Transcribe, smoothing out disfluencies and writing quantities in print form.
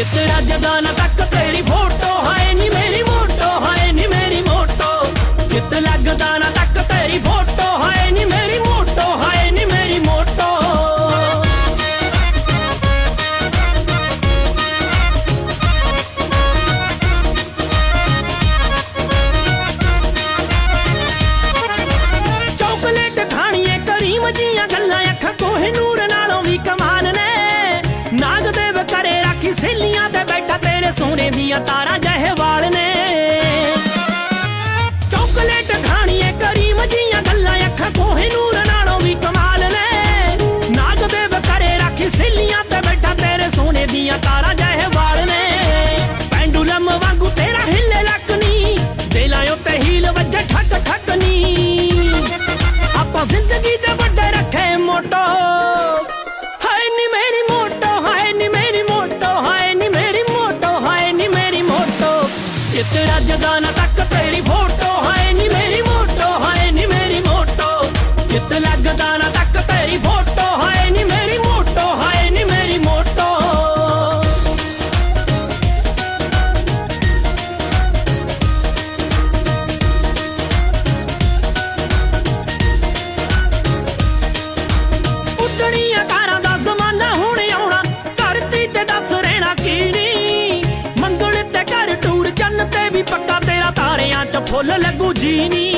चितरा जगाना तक तेरी फोटो है नी मेरी मोटो, है नी मेरी मोटो। चित लगदा ना तक तेरी फोटो है नी मेरी मोटो, है नी मेरी मोटो। चॉकलेट खाणीए करीम जियां गल्लां अखां कोहिनूर नालों भी कमाल ने। नाग देव करे राखी सहेलियां ते बैठा तेरे सोने दियां तारा जहे वाल ने। चॉकलेट खाणीए करीम जियां गल्लां अखां कोहिनूर नालों भी कमाल ने। नाग देव करे राखी सहेलियां ते बैठा तेरे सोने दियां तारा जहे वाल ने। पेंडुलम वांगू तेरा हिले लक नी, दिलां उत्ते हील वज्जे ठक ठक नी। आपां जिंदगी दे वड्डे रखे मोटो, हाय नी मेरी मोटो, हाय नी मेरी मोटो, हाय नी मेरी मोटो, हाय नी मेरी मोटो। चितरा जगाना तक तेरी फोटो है नी मेरी मोटो, है नी मेरी मोटो। चित लगदा ना तक तेरी फोटो है नी मेरी मोटो, है नी मेरी मोटो। ਉੱਡਣੀਆਂ ਕਾਰਾਂ ਦਾ ਜ਼ਮਾਨਾ ਹੁਣ ਆਉਣਾ, ਧਰਤੀ ਤੇ ਦੱਸ ਰਹਿਣਾ ਕੀ ਨੀ। ਮੰਗਣ ਤੇ ਘਰ ਟੂਰ ਚੰਨ ਤੇ ਵੀ ਪੱਕਾ ਤੇਰਾ ਤਾਰਿਆਂ 'ਚ ਫੁੱਲ ਲੱਗੂ ਜੀ ਨੀ।